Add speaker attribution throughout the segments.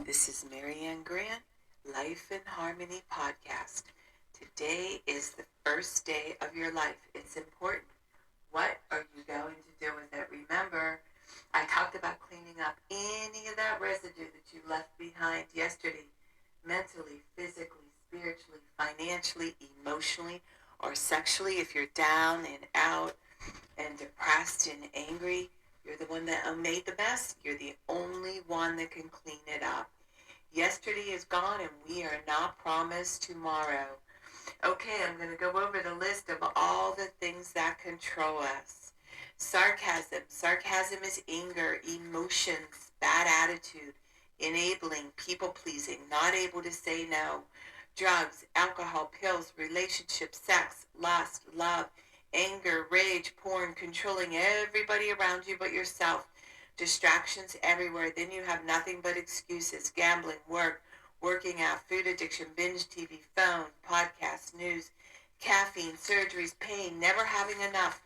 Speaker 1: This is Marianne Grant, Life in Harmony podcast. Today is the first day of your life. It's important. What are you going to do with it? Remember, I talked about cleaning up any of that residue that you left behind yesterday, mentally, physically, spiritually, financially, emotionally, or sexually. If you're down and out and depressed and angry, you're the one that made the mess. You're the only one that can clean it up. Yesterday is gone and we are not promised tomorrow. Okay, I'm going to go over the list of all the things that control us. Sarcasm. Sarcasm is anger, emotions, bad attitude, enabling, people-pleasing, not able to say no. Drugs, alcohol, pills, relationships, sex, lust, love, anger, rage, porn, controlling everybody around you but yourself. Distractions everywhere. Then you have nothing but excuses. Gambling, work, working out, food addiction, binge TV, phone, podcasts, news, caffeine, surgeries, pain, never having enough.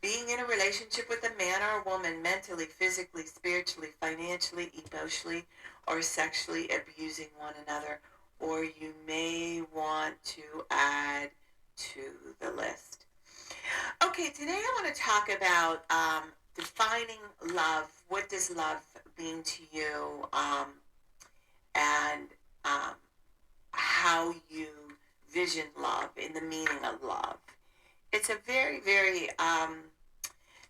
Speaker 1: Being in a relationship with a man or a woman, mentally, physically, spiritually, financially, emotionally, or sexually abusing one another. Or you may want to add to the list. Okay, today I want to talk about defining love. What does love mean to you? And how you vision love and the meaning of love. It's a very, very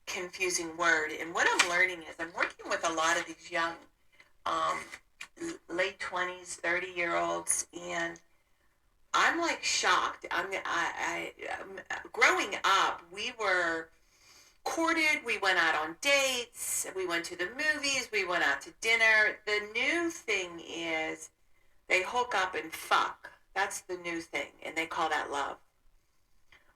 Speaker 1: confusing word. And what I'm learning is I'm working with a lot of these young late 20s, 30-year-olds, and I'm like shocked. Growing up, we were courted, we went out on dates, we went to the movies, we went out to dinner. The new thing is they hook up and fuck. That's the new thing, and they call that love.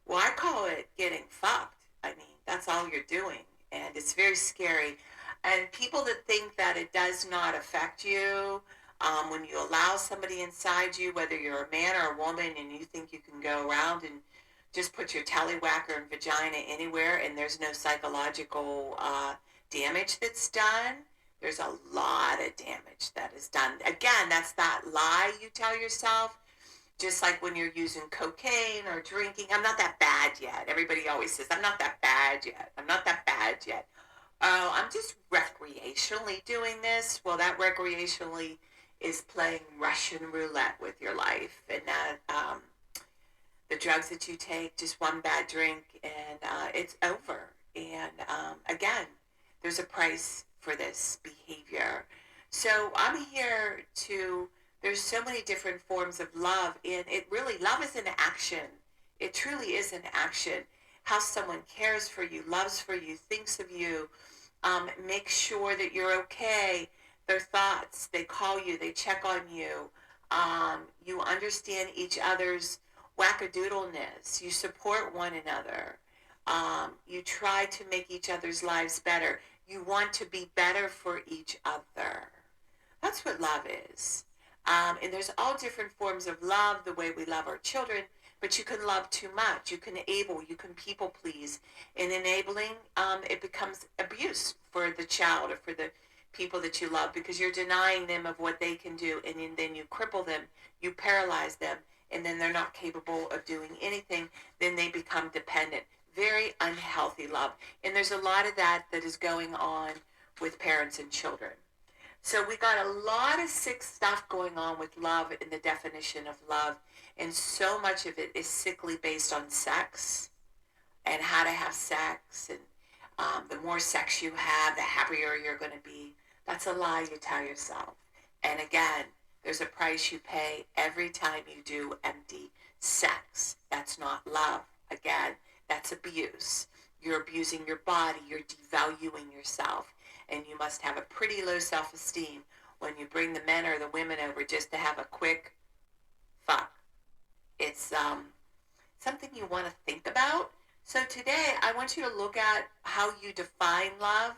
Speaker 1: Well, I call it getting fucked. I mean, that's all you're doing, and it's very scary. And people that think that it does not affect you, when you allow somebody inside you, whether you're a man or a woman, and you think you can go around and just put your tallywhacker and vagina anywhere and there's no psychological damage that's done, there's a lot of damage that is done. Again, that's that lie you tell yourself, just like when you're using cocaine or drinking. I'm not that bad yet. Everybody always says, I'm not that bad yet. I'm not that bad yet. I'm just recreationally doing this. Well, that recreationally is playing Russian roulette with your life. And that the drugs that you take, just one bad drink, and it's over. And again, there's a price for this behavior. So I'm here there's so many different forms of love, and love is an action. It truly is an action. How someone cares for you, loves for you, thinks of you, makes sure that you're okay. Their thoughts, they call you, they check on you. You understand each other's wackadoodleness. You support one another. You try to make each other's lives better. You want to be better for each other. That's what love is. And there's all different forms of love, the way we love our children, but you can love too much. You can people please. In enabling, it becomes abuse for the child or for the people that you love, because you're denying them of what they can do, and then you cripple them, you paralyze them, and then they're not capable of doing anything. Then they become dependent. Very unhealthy love. And there's a lot of that is going on with parents and children. So we got a lot of sick stuff going on with love and the definition of love. And so much of it is sickly based on sex and how to have sex. And the more sex you have, the happier you're going to be. That's a lie you tell yourself. And again, there's a price you pay every time you do empty sex. That's not love. Again, that's abuse. You're abusing your body. You're devaluing yourself. And you must have a pretty low self-esteem when you bring the men or the women over just to have a quick fuck. It's something you want to think about. So today, I want you to look at how you define love,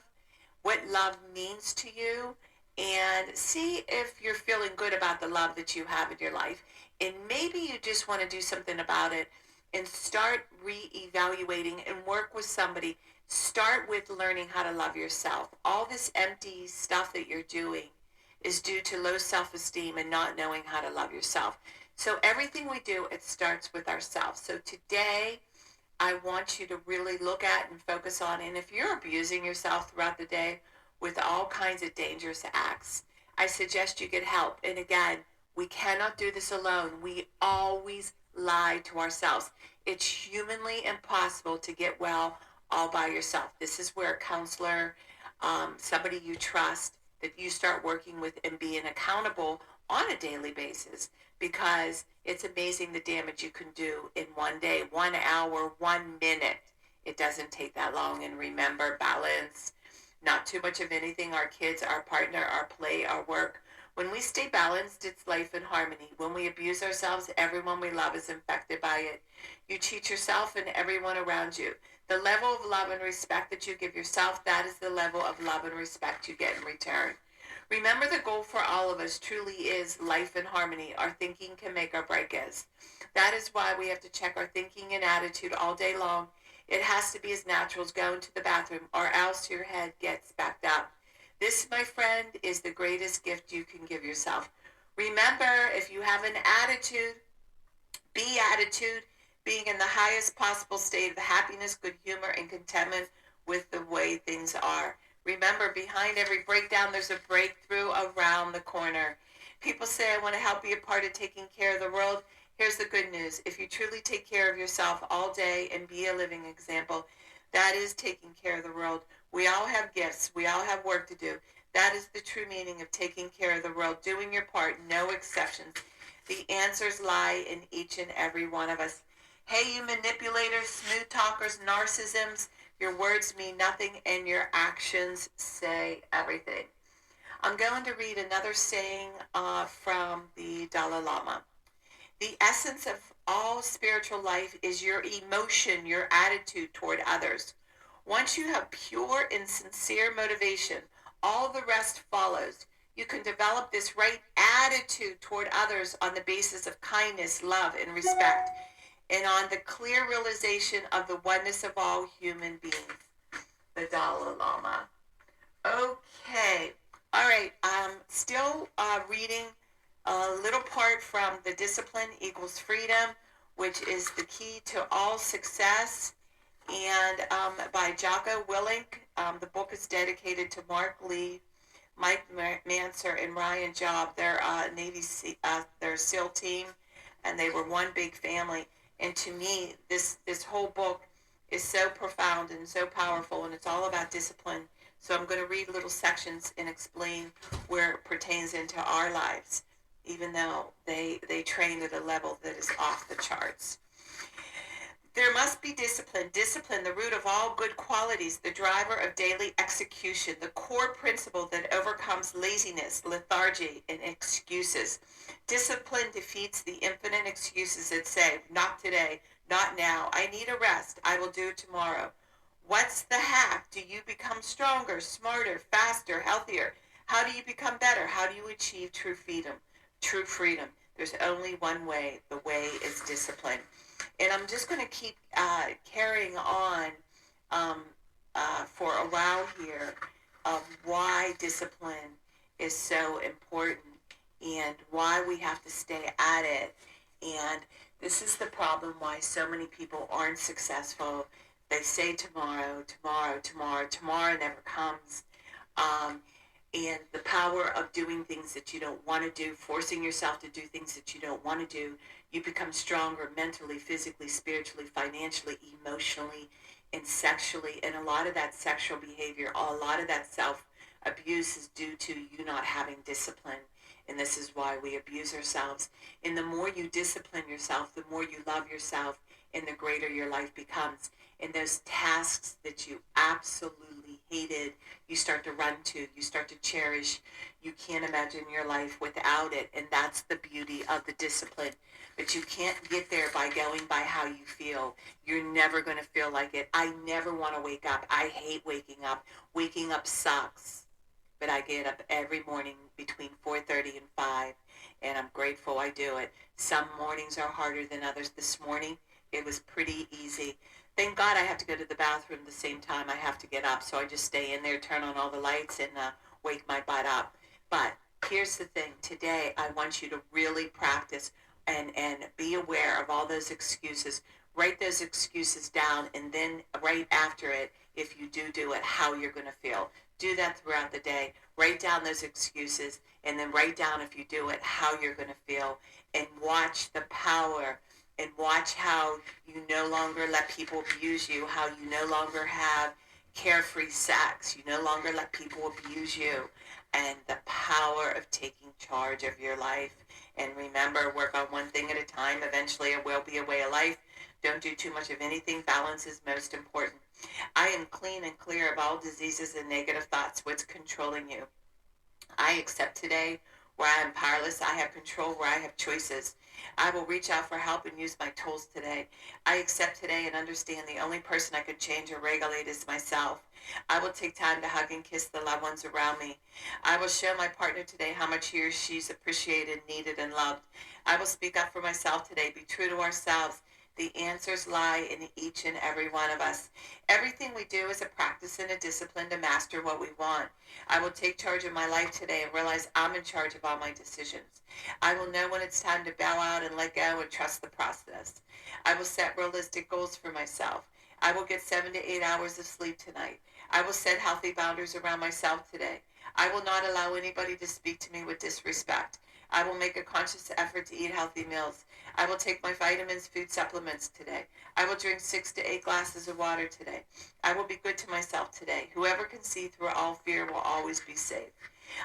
Speaker 1: what love means to you, and see if you're feeling good about the love that you have in your life. And maybe you just want to do something about it and start re-evaluating and work with somebody. Start with learning how to love yourself. All this empty stuff that you're doing is due to low self-esteem and not knowing how to love yourself. So everything we do, it starts with ourselves. So today, I want you to really look at and focus on, and if you're abusing yourself throughout the day with all kinds of dangerous acts, I suggest you get help. And again, we cannot do this alone. We always lie to ourselves. It's humanly impossible to get well all by yourself. This is where a counselor, somebody you trust, that you start working with and being accountable on a daily basis, because it's amazing the damage you can do in one day, 1 hour, 1 minute. It doesn't take that long. And remember, balance, not too much of anything, our kids, our partner, our play, our work. When we stay balanced, it's life in harmony. When we abuse ourselves, everyone we love is infected by it. You cheat yourself and everyone around you. The level of love and respect that you give yourself, that is the level of love and respect you get in return. Remember, the goal for all of us truly is life in harmony. Our thinking can make or break us. That is why we have to check our thinking and attitude all day long. It has to be as natural as going to the bathroom, or else your head gets backed up. This, my friend, is the greatest gift you can give yourself. Remember, if you have an attitude, be attitude, being in the highest possible state of happiness, good humor, and contentment with the way things are. Remember, behind every breakdown, there's a breakthrough around the corner. People say, I want to help be a part of taking care of the world. Here's the good news. If you truly take care of yourself all day and be a living example, that is taking care of the world. We all have gifts. We all have work to do. That is the true meaning of taking care of the world, doing your part, no exceptions. The answers lie in each and every one of us. Hey, you manipulators, smooth talkers, narcissisms, your words mean nothing and your actions say everything. I'm going to read another saying from the Dalai Lama. The essence of all spiritual life is your emotion, your attitude toward others. Once you have pure and sincere motivation, all the rest follows. You can develop this right attitude toward others on the basis of kindness, love, and respect, and on the clear realization of the oneness of all human beings. The Dalai Lama. Okay. All right. I'm still reading a little part from The Discipline Equals Freedom, which is the key to all success, and by Jocko Willink. The book is dedicated to Mark Lee, Mike Manser, and Ryan Job. They're their SEAL team, and they were one big family. And to me, this whole book is so profound and so powerful, and it's all about discipline. So I'm going to read little sections and explain where it pertains into our lives, even though they train at a level that is off the charts. There must be discipline. Discipline, the root of all good qualities, the driver of daily execution, the core principle that overcomes laziness, lethargy, and excuses. Discipline defeats the infinite excuses that say, not today, not now, I need a rest, I will do it tomorrow. What's the hack? Do you become stronger, smarter, faster, healthier? How do you become better? How do you achieve true freedom? True freedom. There's only one way. The way is discipline. And I'm just going to keep carrying on for a while here of why discipline is so important and why we have to stay at it. And this is the problem why so many people aren't successful. They say tomorrow, tomorrow, tomorrow. Tomorrow never comes. And the power of doing things that you don't want to do, forcing yourself to do things that you don't want to do, you become stronger mentally, physically, spiritually, financially, emotionally, and sexually. And a lot of that sexual behavior, a lot of that self-abuse is due to you not having discipline. And this is why we abuse ourselves. And the more you discipline yourself, the more you love yourself, and the greater your life becomes. And those tasks that you absolutely hated, you start to run to, you start to cherish. You can't imagine your life without it. And that's the beauty of the discipline. But you can't get there by going by how you feel. You're never going to feel like it. I never want to wake up. I hate waking up. Waking up sucks. But I get up every morning between 4:30 and 5, and I'm grateful I do it. Some mornings are harder than others. This morning, it was pretty easy. Thank God I have to go to the bathroom the same time I have to get up, so I just stay in there, turn on all the lights, and wake my butt up. But Here's the thing. Today, I want you to really practice and be aware of all those excuses. Write those excuses down, and then right after it, if you do it, how you're going to feel. Do that throughout the day. Write down those excuses, and then write down, if you do it, how you're going to feel, and watch the power, and watch how you no longer let people abuse you, how you no longer have carefree sex, you no longer let people abuse you, and the power of taking charge of your life. And remember, work on one thing at a time. Eventually it will be a way of life. Don't do too much of anything. Balance is most important. I am clean and clear of all diseases and negative thoughts. What's controlling you? I accept today where I am powerless. I have control where I have choices. I will reach out for help and use my tools today. I accept today and understand the only person I can change or regulate is myself. I will take time to hug and kiss the loved ones around me. I will show my partner today how much he or she's appreciated, needed, and loved. I will speak up for myself today. Be true to ourselves. The answers lie in each and every one of us. Everything we do is a practice and a discipline to master what we want. I will take charge of my life today and realize I'm in charge of all my decisions. I will know when it's time to bow out and let go and trust the process. I will set realistic goals for myself. I will get 7 to 8 hours of sleep tonight. I will set healthy boundaries around myself today. I will not allow anybody to speak to me with disrespect. I will make a conscious effort to eat healthy meals. I will take my vitamins, food supplements today. I will drink 6 to 8 glasses of water today. I will be good to myself today. Whoever can see through all fear will always be safe.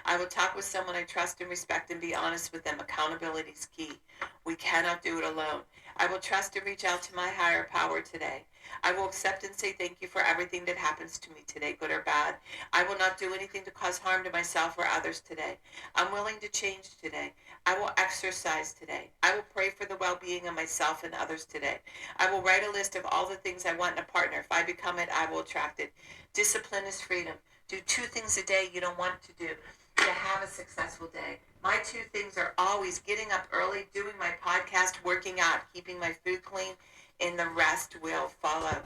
Speaker 1: I will talk with someone I trust and respect and be honest with them. Accountability is key. We cannot do it alone. I will trust and reach out to my higher power today. I will accept and say thank you for everything that happens to me today, good or bad. I will not do anything to cause harm to myself or others today. I'm willing to change today. I will exercise today. I will pray for the well-being of myself and others today. I will write a list of all the things I want in a partner. If I become it, I will attract it. Discipline is freedom. Do 2 things a day you don't want to do to have a successful day. My 2 things are always getting up early, doing my podcast, working out, keeping my food clean, and the rest will follow.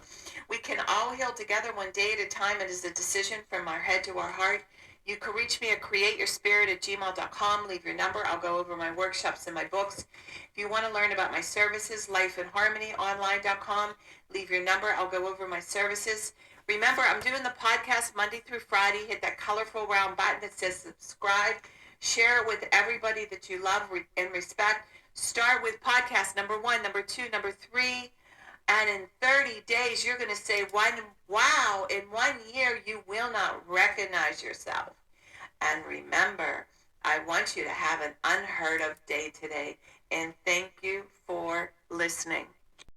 Speaker 1: We can all heal together one day at a time. It is a decision from our head to our heart. You can reach me at createyourspirit@gmail.com. Leave your number. I'll go over my workshops and my books. If you want to learn about my services, lifeinharmonyonline.com. Leave your number. I'll go over my services. Remember, I'm doing the podcast Monday through Friday. Hit that colorful round button that says subscribe. Share it with everybody that you love and respect. Start with podcast number 1, number 2, number 3. And in 30 days, you're going to say, wow, in 1 year, you will not recognize yourself. And remember, I want you to have an unheard of day today. And thank you for listening.